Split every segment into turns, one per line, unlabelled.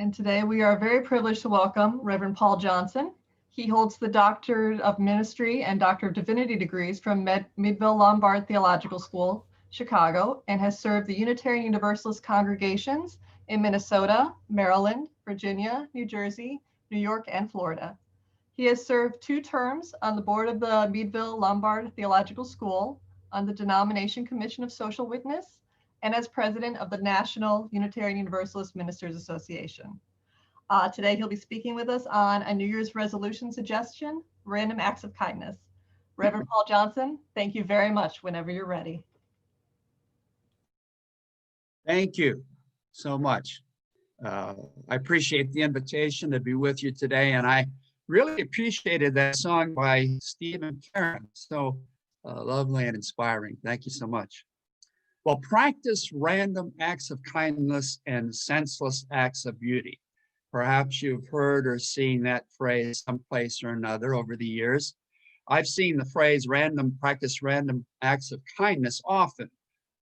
And today we are very privileged to welcome Rev Paul Johnson. He holds the Doctor of Ministry and Doctor of Divinity degrees from Midville Lombard Theological School, Chicago, and has served the Unitarian Universalist congregations in Minnesota, Maryland, Virginia, New Jersey, New York, and Florida. He has served 2 terms on the board of the Midville Lombard Theological School, on the Denomination Commission of Social Witness, and as president of the National Unitarian Universalist Ministers Association. Today, he'll be speaking with us on a New Year's resolution suggestion, random acts of kindness. Reverend Paul Johnson, thank you very much whenever you're ready.
Thank you so much. I appreciate the invitation to be with you today, and I really appreciated that song by Steve and Karen. So lovely and inspiring. Thank you so much. Well, practice random acts of kindness and senseless acts of beauty. Perhaps you've heard or seen that phrase someplace or another over the years. I've seen the phrase practice random acts of kindness often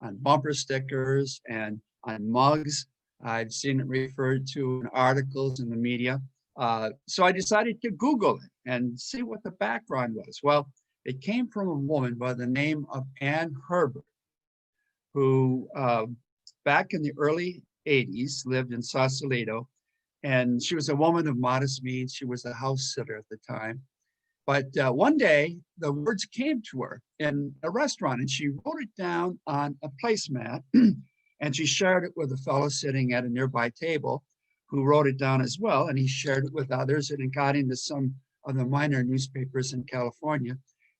on bumper stickers and on mugs. I've seen it referred to in articles in the media. So I decided to Google it and see what the background was. Well, it came from a woman by the name of Ann Herbert, who back in the early 80s lived in Sausalito, and she was a woman of modest means. She was a house sitter at the time. But one day, the words came to her in a restaurant, and she wrote it down on a placemat, and she shared it with a fellow sitting at a nearby table who wrote it down as well, and he shared it with others, and it got into some of the minor newspapers in California.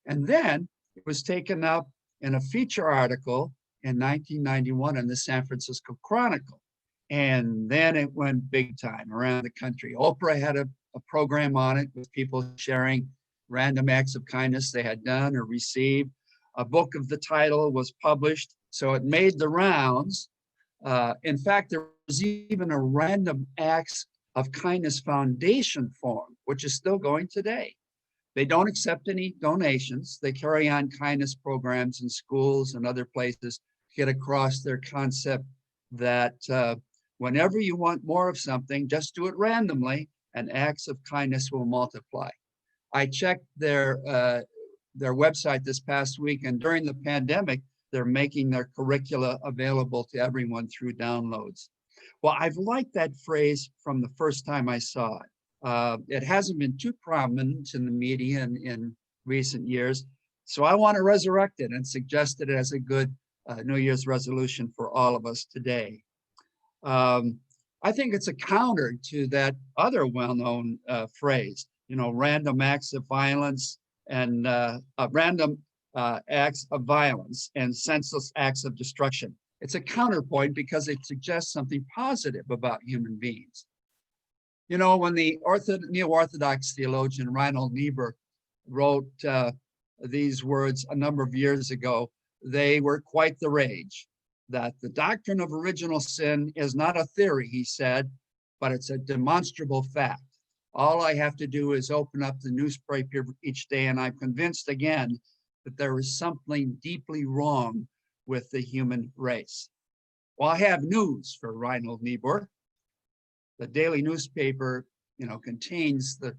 And then it was taken up in a feature article in 1991 in the San Francisco Chronicle. And then it went big time around the country. Oprah had a program on it with people sharing random acts of kindness they had done or received. A book of the title was published, so it made the rounds. In fact, there was even a Random Acts of Kindness Foundation form, which is still going today. They don't accept any donations. They carry on kindness programs in schools and other places to get across their concept that whenever you want more of something, just do it randomly, and acts of kindness will multiply. I checked their website this past week, and during the pandemic, they're making their curricula available to everyone through downloads. Well, I've liked that phrase from the first time I saw it. It hasn't been too prominent in the media in recent years, so I want to resurrect it and suggest it as a good New Year's resolution for all of us today. I think it's a counter to that other well-known phrase, random acts of violence and random acts of violence and senseless acts of destruction. It's a counterpoint because it suggests something positive about human beings. When the neo-Orthodox theologian Reinhold Niebuhr wrote these words a number of years ago, they were quite the rage. That the doctrine of original sin is not a theory, he said, but it's a demonstrable fact. All I have to do is open up the newspaper each day, and I'm convinced again that there is something deeply wrong with the human race. Well, I have news for Reinhold Niebuhr. The daily newspaper, contains the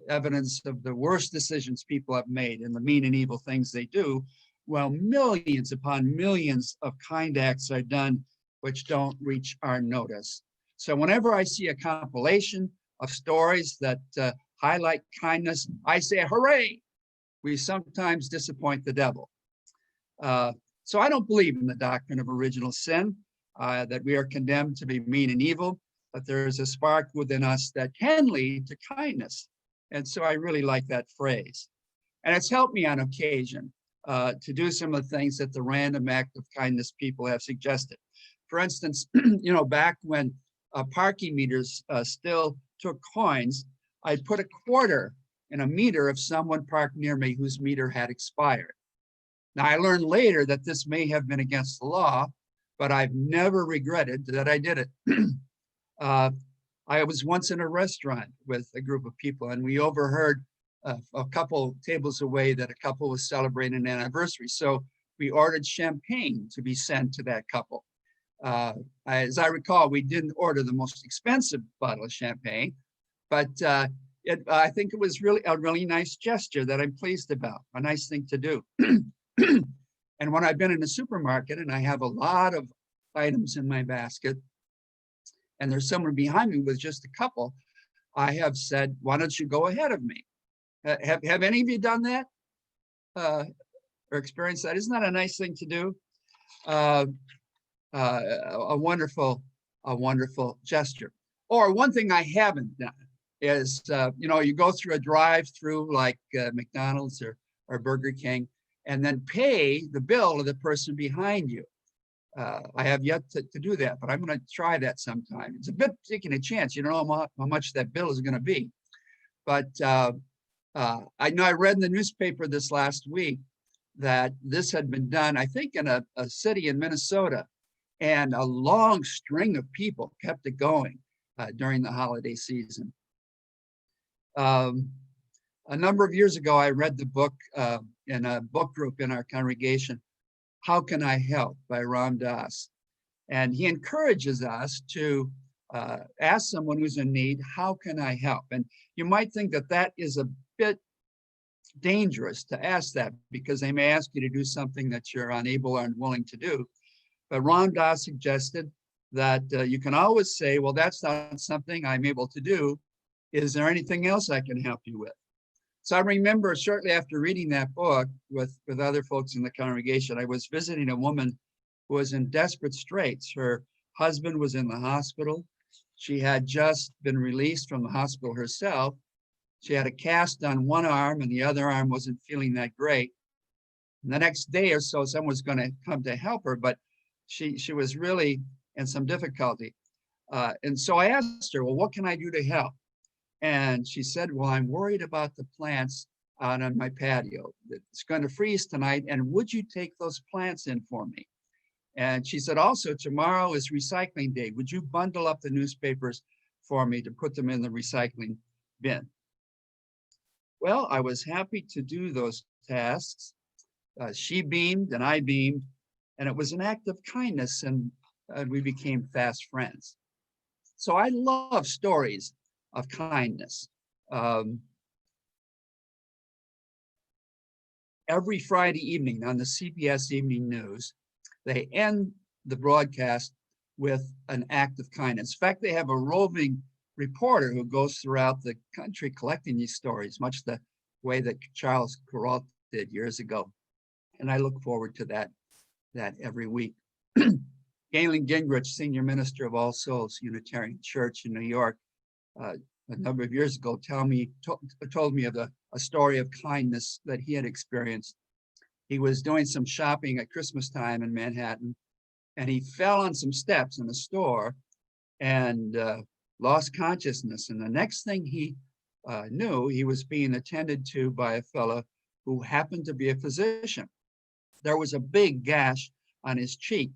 evidence of the worst decisions people have made and the mean and evil things they do, while millions upon millions of kind acts are done which don't reach our notice. So whenever I see a compilation of stories that highlight kindness, I say, hooray! We sometimes disappoint the devil. So I don't believe in the doctrine of original sin, that we are condemned to be mean and evil, but there is a spark within us that can lead to kindness. And so I really like that phrase. And it's helped me on occasion to do some of the things that the random act of kindness people have suggested. For instance, back when parking meters still took coins, I put a quarter in a meter if someone parked near me whose meter had expired. Now, I learned later that this may have been against the law, but I've never regretted that I did it. I was once in a restaurant with a group of people, and we overheard a couple tables away that a couple was celebrating an anniversary. So we ordered champagne to be sent to that couple. As I recall, we didn't order the most expensive bottle of champagne, but I think it was really a really nice gesture that I'm pleased about, a nice thing to do. And when I've been in a supermarket and I have a lot of items in my basket, and there's someone behind me with just a couple, I have said, why don't you go ahead of me? Have any of you done that or experienced that? Isn't that a nice thing to do? A wonderful gesture. Or one thing I haven't done is, you go through a drive-through like McDonald's or Burger King, and then pay the bill of the person behind you. I have yet to do that, but I'm going to try that sometime. It's a bit taking a chance. You don't know how much that bill is going to be. But I know I read in the newspaper this last week that this had been done, I think, in a city in Minnesota, and a long string of people kept it going during the holiday season. A number of years ago, I read the book in a book group in our congregation, How Can I Help by Ram Dass. And he encourages us to ask someone who's in need, how can I help? And you might think that that is a bit dangerous to ask that, because they may ask you to do something that you're unable or unwilling to do. But Ram Dass suggested that you can always say, well, that's not something I'm able to do. Is there anything else I can help you with? So I remember shortly after reading that book with other folks in the congregation, I was visiting a woman who was in desperate straits. Her husband was in the hospital. She had just been released from the hospital herself. She had a cast on one arm and the other arm wasn't feeling that great. And the next day or so, someone was going to come to help her, but she was really in some difficulty. And so I asked her, well, what can I do to help? And she said, well, I'm worried about the plants out on my patio. It's going to freeze tonight. And would you take those plants in for me? And she said, also, tomorrow is recycling day. Would you bundle up the newspapers for me to put them in the recycling bin? Well, I was happy to do those tasks. She beamed and I beamed, and it was an act of kindness, and we became fast friends. So I love stories of kindness. Every Friday evening on the CBS Evening News, they end the broadcast with an act of kindness. In fact, they have a roving reporter who goes throughout the country collecting these stories, much the way that Charles Kuralt did years ago. And I look forward to that every week. Galen Gingrich, senior minister of All Souls Unitarian Church in New York, a number of years ago, told me of a story of kindness that he had experienced. He was doing some shopping at Christmas time in Manhattan, and he fell on some steps in a store and lost consciousness. And the next thing he knew, he was being attended to by a fellow who happened to be a physician. There was a big gash on his cheek,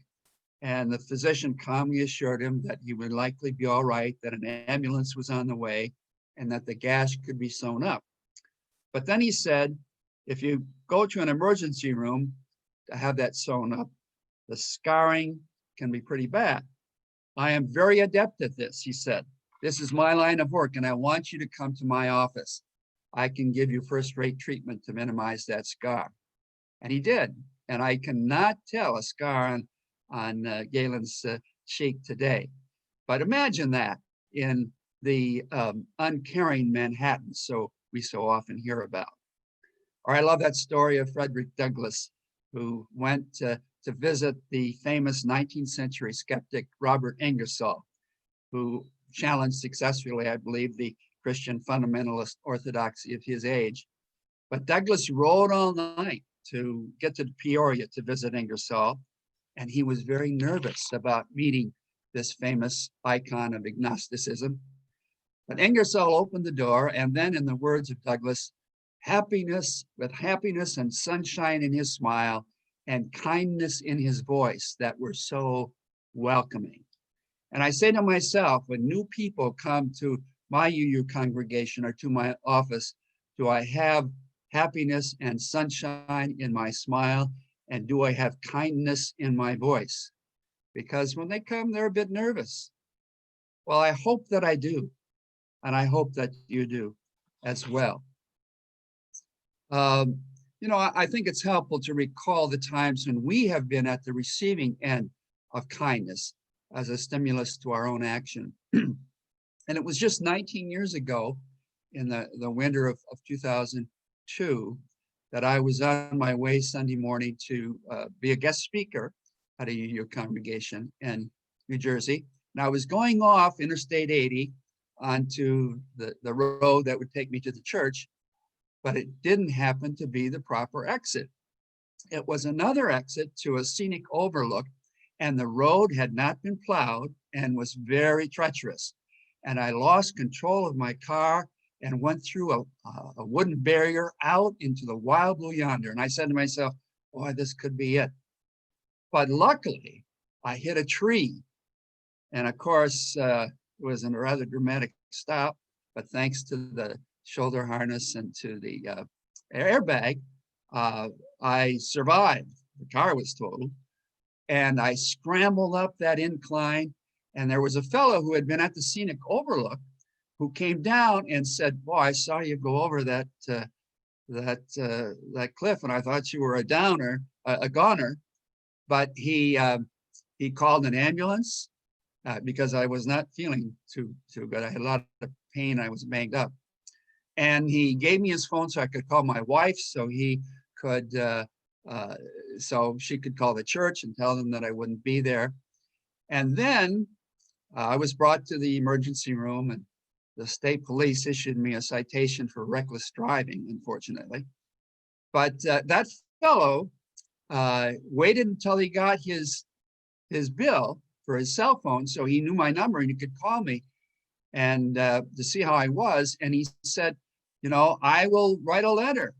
and the physician calmly assured him that he would likely be all right, that an ambulance was on the way, and that the gash could be sewn up. But then he said, if you go to an emergency room to have that sewn up, the scarring can be pretty bad. I am very adept at this, he said. This is my line of work, and I want you to come to my office. I can give you first-rate treatment to minimize that scar. And he did. And I cannot tell a scar on Galen's cheek today. But imagine that in the uncaring Manhattan we so often hear about. Or I love that story of Frederick Douglass, who went to visit the famous 19th century skeptic Robert Ingersoll, who challenged successfully, I believe, the Christian fundamentalist orthodoxy of his age. But Douglass rode all night to get to Peoria to visit Ingersoll, and he was very nervous about meeting this famous icon of agnosticism. But Ingersoll opened the door, and then, in the words of Douglass, with happiness and sunshine in his smile and kindness in his voice that were so welcoming. And I say to myself, when new people come to my UU congregation or to my office, do I have happiness and sunshine in my smile? And do I have kindness in my voice? because when they come, they're a bit nervous. Well, I hope that I do, and I hope that you do as well. I think it's helpful to recall the times when we have been at the receiving end of kindness as a stimulus to our own action. And it was just 19 years ago in the winter of 2002 that I was on my way Sunday morning to be a guest speaker at a UU congregation in New Jersey. And I was going off Interstate 80 onto the road that would take me to the church, but it didn't happen to be the proper exit. It was another exit to a scenic overlook, and the road had not been plowed and was very treacherous. And I lost control of my car and went through a wooden barrier out into the wild blue yonder. And I said to myself, boy, this could be it. But luckily, I hit a tree. And of course, it was a rather dramatic stop, but thanks to the shoulder harness and to the airbag, I survived. The car was totaled. And I scrambled up that incline. And there was a fellow who had been at the scenic overlook who came down and said, boy, I saw you go over that cliff, and I thought you were a goner. But he called an ambulance because I was not feeling too good. I had a lot of pain. I was banged up. And he gave me his phone so I could call my wife, so he could, so she could call the church and tell them that I wouldn't be there. And then I was brought to the emergency room, and the state police issued me a citation for reckless driving, unfortunately. But that fellow waited until he got his bill for his cell phone, so he knew my number and he could call me and to see how I was. And he said, I will write a letter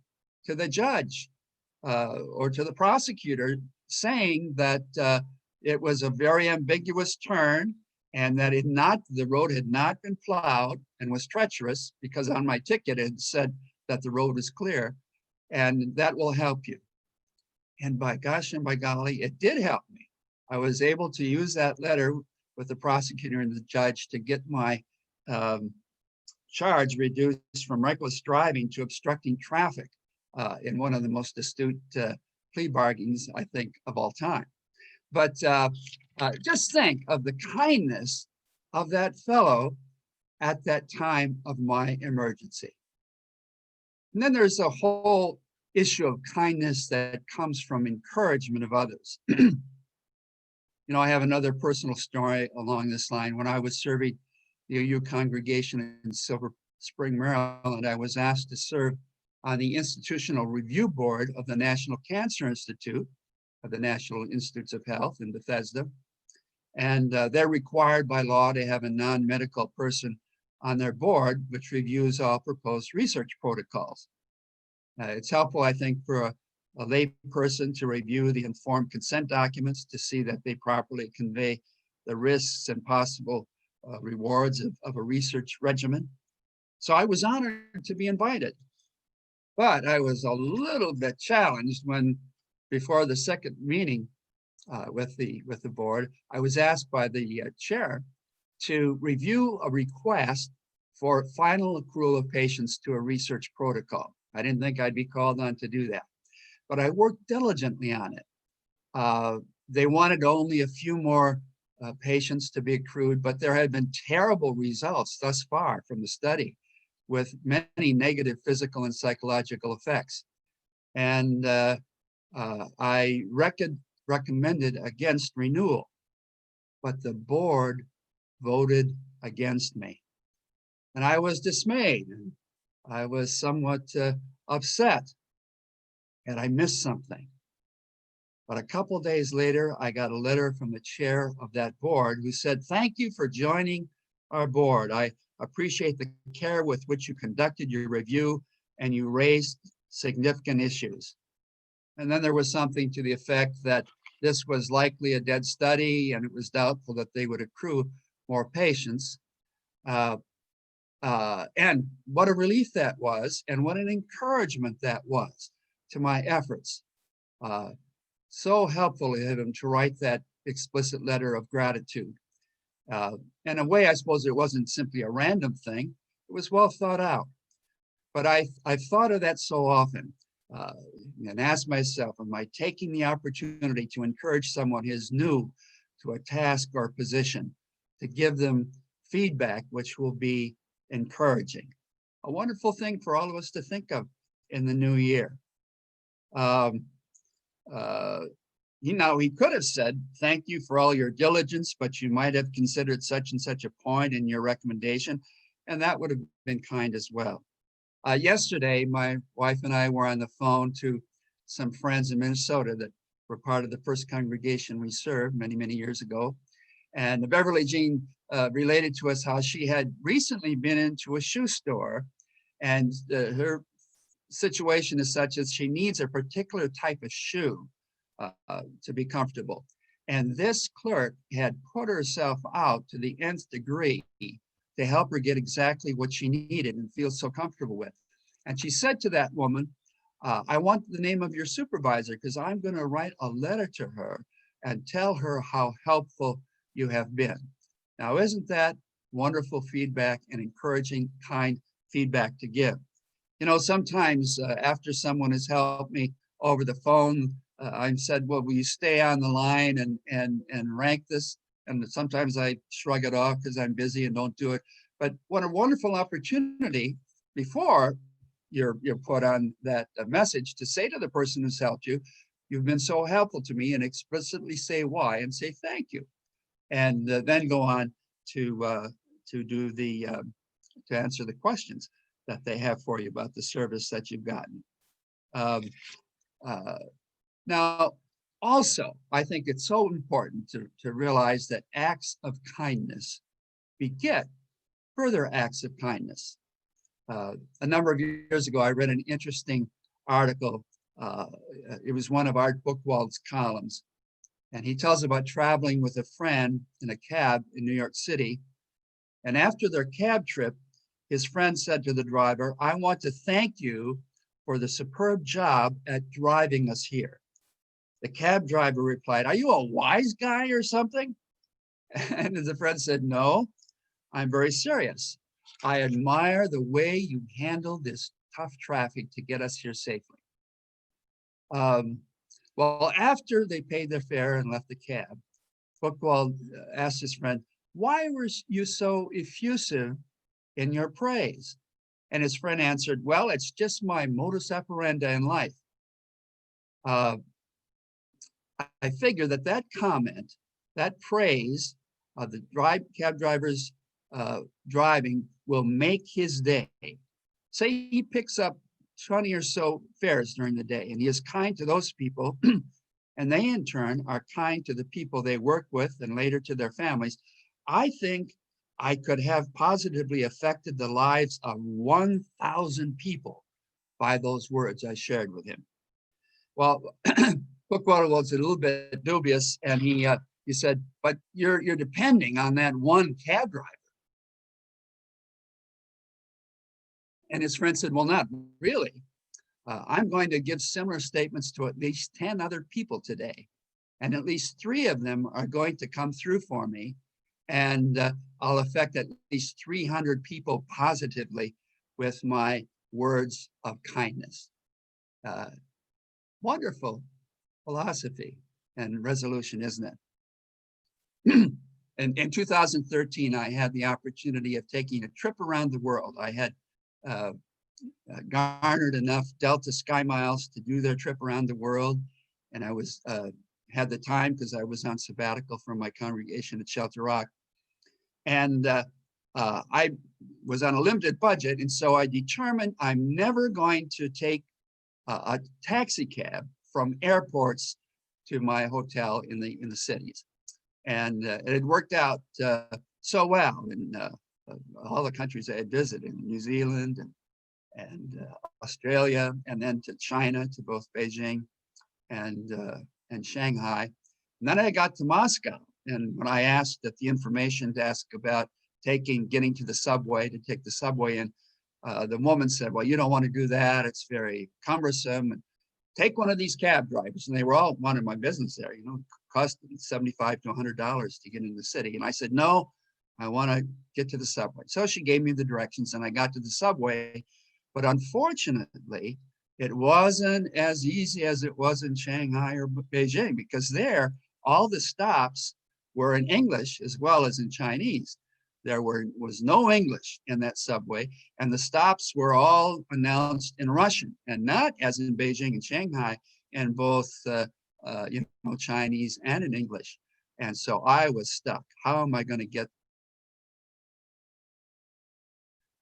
to the judge or to the prosecutor saying that it was a very ambiguous turn and that the road had not been plowed and was treacherous, because on my ticket it had said that the road was clear, and that will help you. And by gosh and by golly, it did help me. I was able to use that letter with the prosecutor and the judge to get my charge reduced from reckless driving to obstructing traffic in one of the most astute plea bargains, I think, of all time. But just think of the kindness of that fellow at that time of my emergency. And then there's a whole issue of kindness that comes from encouragement of others. I have another personal story along this line. When I was serving the UU congregation in Silver Spring, Maryland, I was asked to serve on the Institutional Review Board of the National Cancer Institute, of the National Institutes of Health in Bethesda. And they're required by law to have a non-medical person on their board, which reviews all proposed research protocols. It's helpful, I think, for a lay person to review the informed consent documents to see that they properly convey the risks and possible rewards of a research regimen. So I was honored to be invited, but I was a little bit challenged when, before the second meeting with the board, I was asked by the chair to review a request for final accrual of patients to a research protocol. I didn't think I'd be called on to do that, but I worked diligently on it. They wanted only a few more patients to be accrued, but there had been terrible results thus far from the study with many negative physical and psychological effects. And I recommended against renewal, but the board voted against me. And I was dismayed. I was somewhat upset, and I missed something. But a couple of days later, I got a letter from the chair of that board who said, "Thank you for joining our board. I appreciate the care with which you conducted your review and you raised significant issues." And then there was something to the effect that this was likely a dead study and it was doubtful that they would accrue more patients. And what a relief that was, and what an encouragement that was to my efforts. So helpful of him to write that explicit letter of gratitude. In a way, I suppose it wasn't simply a random thing. It was well thought out. But I've thought of that so often and asked myself, am I taking the opportunity to encourage someone who is new to a task or position, to give them feedback which will be encouraging? A wonderful thing for all of us to think of in the new year. He could have said, thank you for all your diligence, but you might have considered such and such a point in your recommendation, and that would have been kind as well. Yesterday, my wife and I were on the phone to some friends in Minnesota that were part of the first congregation we served many, many years ago. And Beverly Jean related to us how she had recently been into a shoe store, and her situation is such as she needs a particular type of shoe to be comfortable. And this clerk had put herself out to the nth degree to help her get exactly what she needed and feel so comfortable with. And she said to that woman, I want the name of your supervisor because I'm going to write a letter to her and tell her how helpful you have been. Now, isn't that wonderful feedback and encouraging, kind feedback to give? You know, sometimes after someone has helped me over the phone, I've said, well, will you stay on the line and rank this? And sometimes I shrug it off because I'm busy and don't do it. But what a wonderful opportunity before you're put on that message to say to the person who's helped you, you've been so helpful to me, and explicitly say why and say thank you. And then go on to do the to answer the questions that they have for you about the service that you've gotten. Now, also, I think it's so important to realize that acts of kindness beget further acts of kindness. A number of years ago, I read an interesting article. It was one of Art Buchwald's columns, and he tells about traveling with a friend in a cab in New York City. And after their cab trip, his friend said to the driver, I want to thank you for the superb job at driving us here. The cab driver replied, are you a wise guy or something? And the friend said, no, I'm very serious. I admire the way you handled this tough traffic to get us here safely. Well, after they paid their fare and left the cab, Buchwald asked his friend, why were you so effusive in your praise? And his friend answered, well, it's just my modus operandi in life. I figure that comment, that praise of the cab driver's driving will make his day. Say he picks up 20 or so fares during the day, and he is kind to those people, and they in turn are kind to the people they work with and later to their families. I think I could have positively affected the lives of 1,000 people by those words I shared with him. Well, Buchwald was a little bit dubious, and he said, but you're depending on that one cab driver. And his friend said, well, not really. I'm going to give similar statements to at least 10 other people today. And at least 3 of them are going to come through for me. And I'll affect at least 300 people positively with my words of kindness. Wonderful philosophy and resolution, isn't it? And in 2013, I had the opportunity of taking a trip around the world. I had garnered enough Delta Sky Miles to do their trip around the world. And I was had the time because I was on sabbatical from my congregation at Shelter Rock. And I was on a limited budget. And so I determined I'm never going to take a taxi cab from airports to my hotel in the cities. And it had worked out so well in all the countries I had visited, New Zealand and Australia, and then to China, to both Beijing and Shanghai. And then I got to Moscow, and when I asked at the information desk about getting to the subway, to take the subway in, the woman said, well, you don't want to do that. It's very cumbersome. And take one of these cab drivers. And they were all wanting my business there, cost $75 to $100 to get into the city. And I said, no, I want to get to the subway. So she gave me the directions and I got to the subway. But unfortunately, it wasn't as easy as it was in Shanghai or Beijing, because there, all the stops were in English as well as in Chinese. There was no English in that subway, and the stops were all announced in Russian, and not as in Beijing and Shanghai, in both Chinese and in English. And so I was stuck. How am I going to get?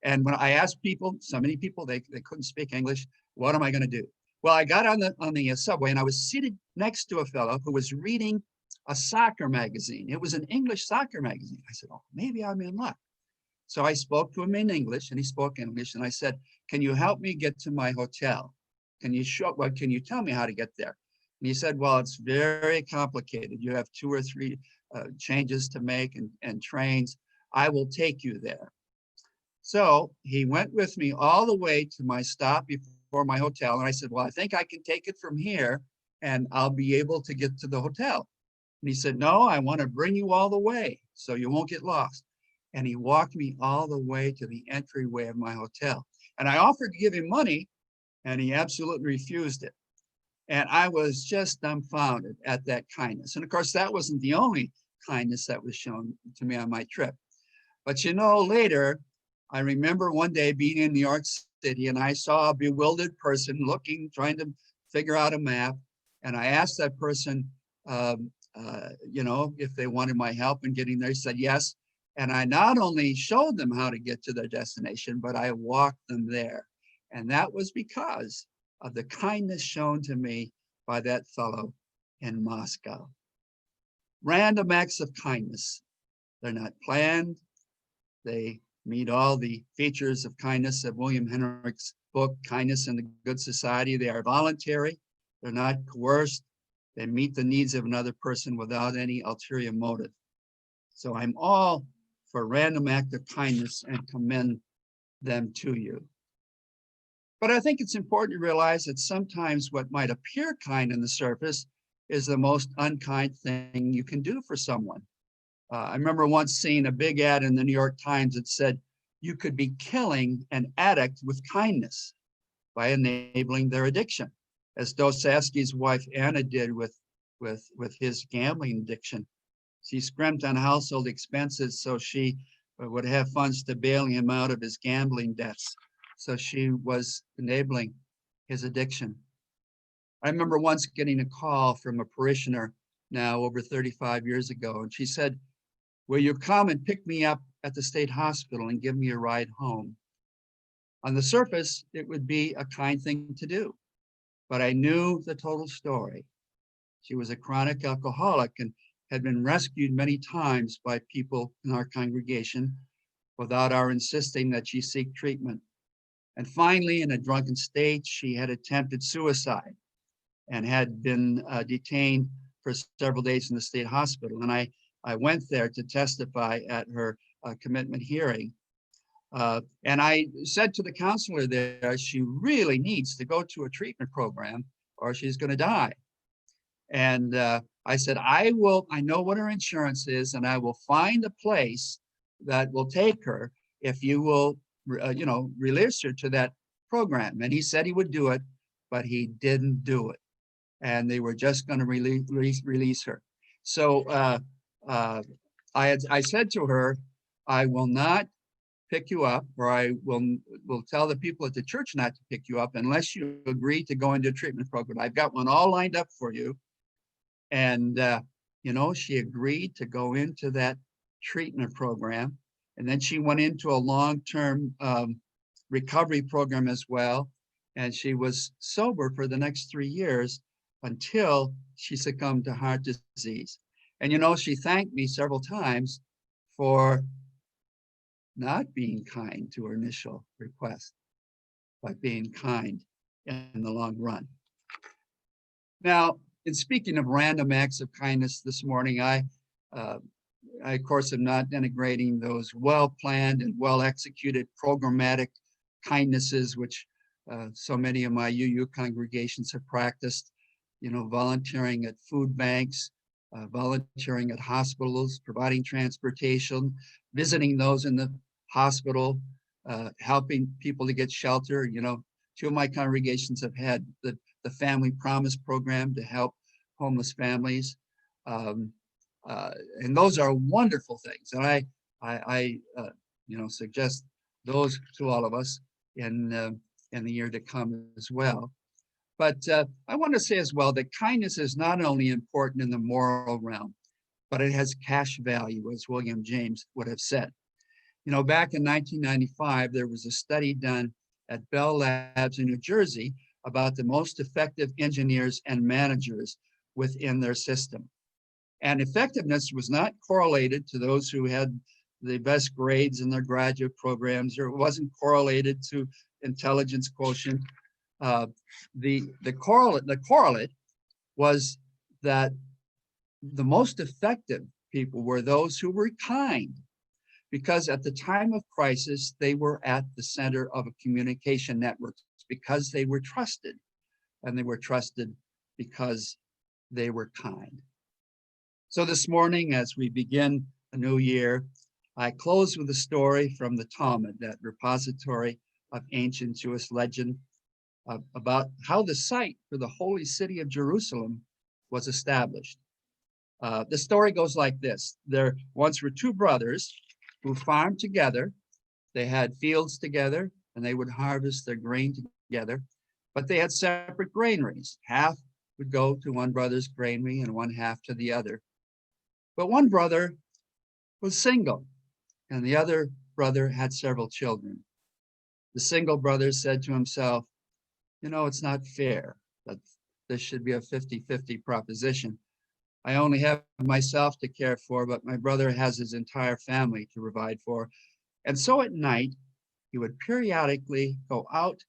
And when I asked people, so many people, they couldn't speak English. What am I going to do? Well, I got on the subway, and I was seated next to a fellow who was reading a soccer magazine. It was an English soccer magazine. I said, oh, maybe I'm in luck. So I spoke to him in English, and he spoke English. And I said, can you help me get to my hotel? Can you tell me how to get there? And he said, well, it's very complicated. You have 2 or 3 changes to make and trains. I will take you there. So he went with me all the way to my stop before my hotel. And I said, well, I think I can take it from here and I'll be able to get to the hotel. And he said, no, I want to bring you all the way so you won't get lost. And he walked me all the way to the entryway of my hotel. And I offered to give him money, and he absolutely refused it. And I was just dumbfounded at that kindness. And of course, that wasn't the only kindness that was shown to me on my trip. But later, I remember one day being in New York City, and I saw a bewildered person trying to figure out a map. And I asked that person, if they wanted my help in getting there. He said yes. And I not only showed them how to get to their destination, but I walked them there. And that was because of the kindness shown to me by that fellow in Moscow. Random acts of kindness. They're not planned. They meet all the features of kindness of William Henrich's book, Kindness in the Good Society. They are voluntary. They're not coerced. They meet the needs of another person without any ulterior motive. So I'm all for random act of kindness and commend them to you. But I think it's important to realize that sometimes what might appear kind on the surface is the most unkind thing you can do for someone. I remember once seeing a big ad in the New York Times that said, you could be killing an addict with kindness by enabling their addiction, as Dostoevsky's wife Anna did with his gambling addiction. She scrimped on household expenses so she would have funds to bail him out of his gambling debts. So she was enabling his addiction. I remember once getting a call from a parishioner now over 35 years ago, and she said, will you come and pick me up at the state hospital and give me a ride home? On the surface, it would be a kind thing to do, but I knew the total story. She was a chronic alcoholic and had been rescued many times by people in our congregation without our insisting that she seek treatment. And finally, in a drunken state, she had attempted suicide and had been detained for several days in the state hospital. And I went there to testify at her commitment hearing. And I said to the counselor there, she really needs to go to a treatment program or she's going to die. And I said, I know what her insurance is, and I will find a place that will take her if you will, release her to that program. And he said he would do it, but he didn't do it. And they were just going to release her. So I said to her, I will not pick you up, or I will tell the people at the church not to pick you up unless you agree to go into a treatment program. I've got one all lined up for you. And, she agreed to go into that treatment program. And then she went into a long-term recovery program as well. And she was sober for the next 3 years until she succumbed to heart disease. And, she thanked me several times for not being kind to her initial request, but being kind in the long run. Now, in speaking of random acts of kindness this morning, I of course am not denigrating those well-planned and well-executed programmatic kindnesses, which so many of my UU congregations have practiced, volunteering at food banks, volunteering at hospitals, providing transportation, visiting those in the hospital, helping people to get shelter. You know, two of my congregations have had the Family Promise Program to help homeless families. And those are wonderful things. And I suggest those to all of us in the year to come as well. But I want to say as well that kindness is not only important in the moral realm, but it has cash value, as William James would have said. You know, back in 1995, there was a study done at Bell Labs in New Jersey about the most effective engineers and managers within their system. And effectiveness was not correlated to those who had the best grades in their graduate programs, or it wasn't correlated to intelligence quotient. The correlate was that the most effective people were those who were kind, because at the time of crisis, they were at the center of a communication network, because they were trusted, and they were trusted because they were kind. So this morning, as we begin a new year, I close with a story from the Talmud, that repository of ancient Jewish legend, about how the site for the holy city of Jerusalem was established. The story goes like this. There once were two brothers who farmed together. They had fields together, and they would harvest their grain together, but they had separate granaries. Half would go to one brother's granary and one half to the other. But one brother was single, and the other brother had several children. The single brother said to himself, you know, it's not fair that this should be a 50-50 proposition. I only have myself to care for, but my brother has his entire family to provide for. And so at night, he would periodically go out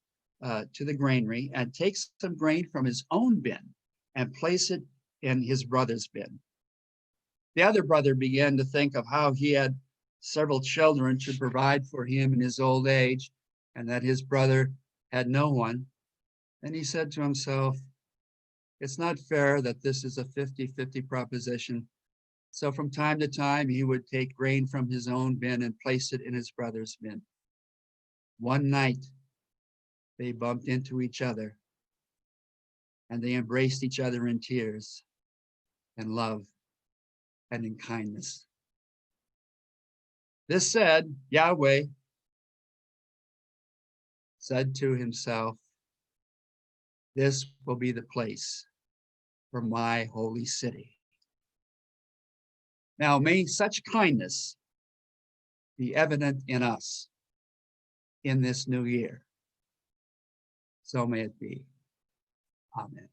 to the granary and take some grain from his own bin and place it in his brother's bin. The other brother began to think of how he had several children to provide for him in his old age, and that his brother had no one. And he said to himself, it's not fair that this is a 50-50 proposition. So from time to time, he would take grain from his own bin and place it in his brother's bin. One night, they bumped into each other, and they embraced each other in tears and love and in kindness. This said, Yahweh said to himself, this will be the place for my holy city. Now, may such kindness be evident in us in this new year. So may it be. Amen.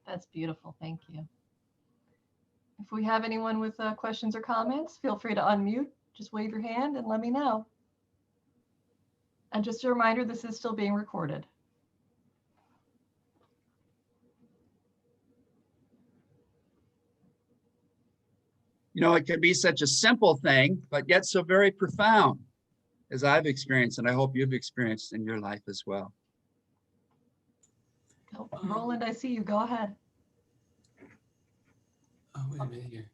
That's beautiful. Thank you. If we have anyone with questions or comments, feel free to unmute. Just wave your hand and let me know. And just a reminder, this is still being recorded.
You know, it can be such a simple thing, but yet so very profound, as I've experienced, and I hope you've experienced in your life as well.
Oh, Roland, I see you. Go ahead.
Oh, wait a minute here.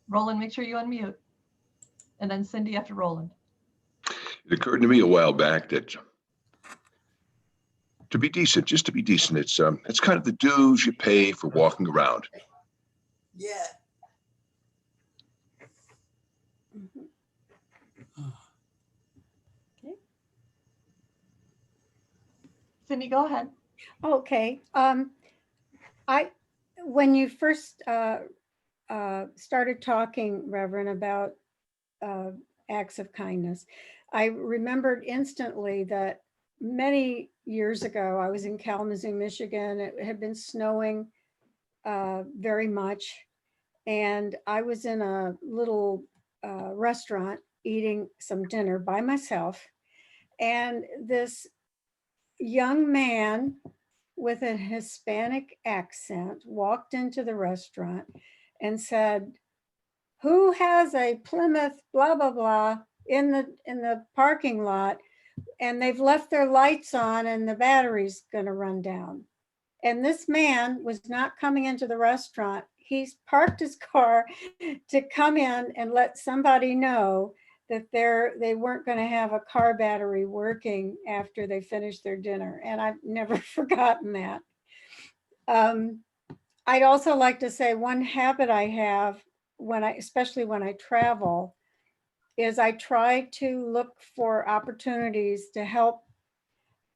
Roland, make sure you unmute. And then Cindy after Roland.
It occurred to me a while back that to be decent, just to be decent, it's kind of the dues you pay for walking around.
Yeah.
Okay. Cindy, go ahead.
Okay. When you first started talking, Reverend, about acts of kindness, I remembered instantly that many years ago, I was in Kalamazoo, Michigan. It had been snowing very much. And I was in a little restaurant eating some dinner by myself. And this young man with a Hispanic accent walked into the restaurant and said, "Who has a Plymouth blah, blah, blah in the parking lot and they've left their lights on and the battery's gonna run down. And this man was not coming into the restaurant. He's parked his car to come in and let somebody know that they weren't going to have a car battery working after they finished their dinner. And I've never forgotten that. I'd also like to say one habit I have especially when I travel, is I try to look for opportunities to help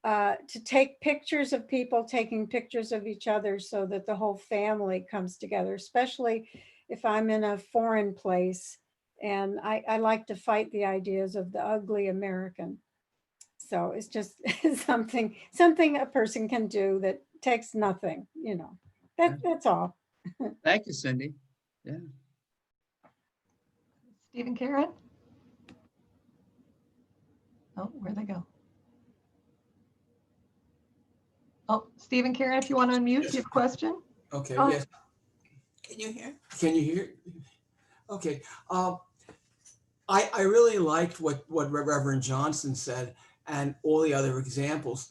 to take pictures of people taking pictures of each other so that the whole family comes together, especially if I'm in a foreign place. And I like to fight the ideas of the ugly American. So it's just something a person can do that takes nothing, you know. That's all.
Thank you, Cindy. Yeah.
Stephen Karen? Oh, where'd they go? Oh, Stephen Karen, if you want to unmute, do you have a question?
Okay,
Oh.
yes. Can you hear? Can you hear? Okay. I really liked what Reverend Johnson said and all the other examples.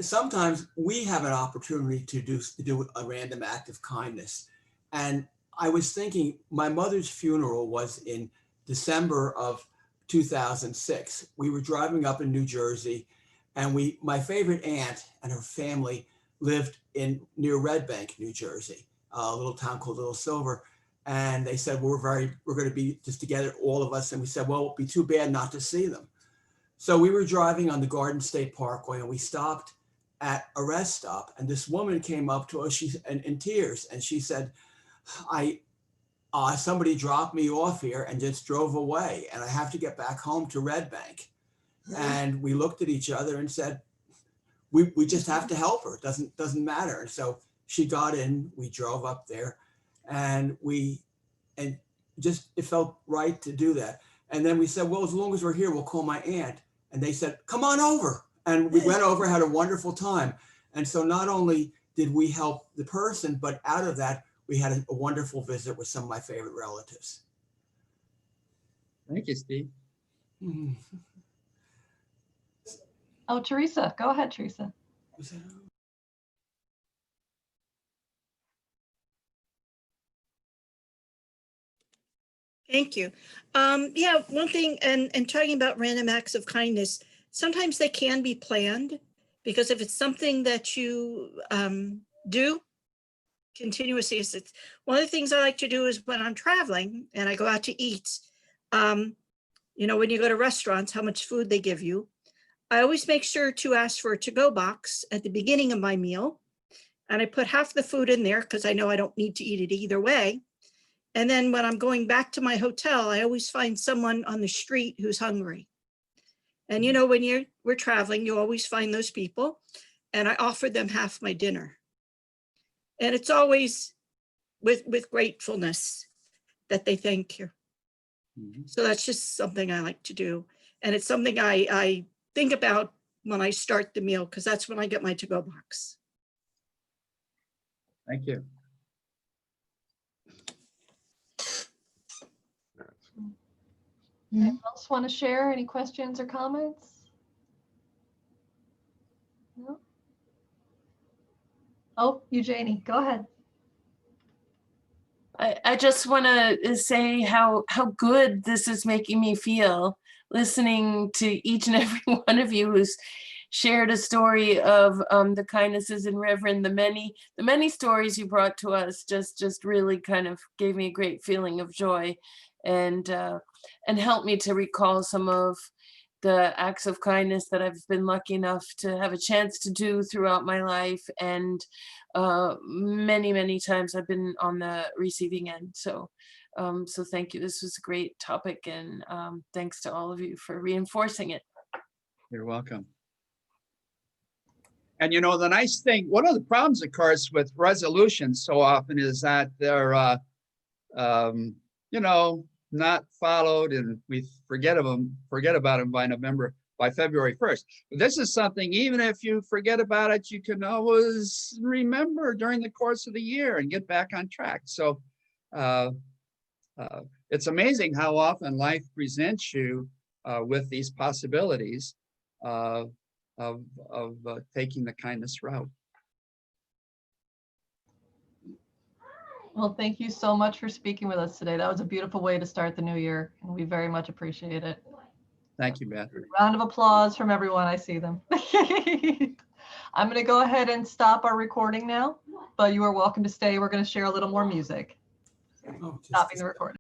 Sometimes we have an opportunity to do a random act of kindness. And I was thinking, my mother's funeral was in December of 2006. We were driving up in New Jersey, and my favorite aunt and her family lived near Red Bank, New Jersey, a little town called Little Silver. And they said, we're going to be just together, all of us. And we said, well, it'd be too bad not to see them. So we were driving on the Garden State Parkway, and we stopped at a rest stop. And this woman came up to us, in tears, and she said, somebody dropped me off here and just drove away, and I have to get back home to Red Bank. And we looked at each other and said, we just have to help her. It doesn't matter. And so she got in, we drove up there, and it felt right to do that. And then we said, well, as long as we're here, we'll call my aunt. And they said, come on over. And we went over, had a wonderful time. And so not only did we help the person, but out of that, we had a wonderful visit with some of my favorite relatives.
Thank you, Steve.
Mm-hmm.
Oh, Teresa, go ahead, Teresa.
Thank you. Yeah, one thing, and talking about random acts of kindness, sometimes they can be planned, because if it's something that you do continuously, it's one of the things I like to do is when I'm traveling and I go out to eat, you know, when you go to restaurants, how much food they give you. I always make sure to ask for a to-go box at the beginning of my meal. And I put half the food in there because I know I don't need to eat it either way. And then when I'm going back to my hotel, I always find someone on the street who's hungry. And you know, when we're traveling, you always find those people. And I offer them half my dinner. And it's always with gratefulness that they thank you. Mm-hmm. So that's just something I like to do. And it's something I think about when I start the meal, because that's when I get my to-go box.
Thank you.
Anyone else want to share any questions or comments? No? Oh, Eugenie, go ahead.
I just want to say how good this is making me feel, listening to each and every one of you who's shared a story of the kindnesses in Reverend. The many stories you brought to us just really kind of gave me a great feeling of joy, and helped me to recall some of the acts of kindness that I've been lucky enough to have a chance to do throughout my life. And many times I've been on the receiving end. So thank you. This was a great topic, and thanks to all of you for reinforcing it.
You're welcome. And you know, the nice thing, one of the problems, of course, with resolutions so often is that they're, you know, not followed, and we forget about them by February 1st. But this is something, even if you forget about it, you can always remember during the course of the year and get back on track. So it's amazing how often life presents you with these possibilities. of taking the kindness route.
Well, thank you so much for speaking with us today. That was a beautiful way to start the new year, and we very much appreciate it.
Thank you, Beth.
Round of applause from everyone. I see them. I'm going to go ahead and stop our recording now, but you are welcome to stay. We're going to share a little more music.
Oh, just-
Stopping the recording.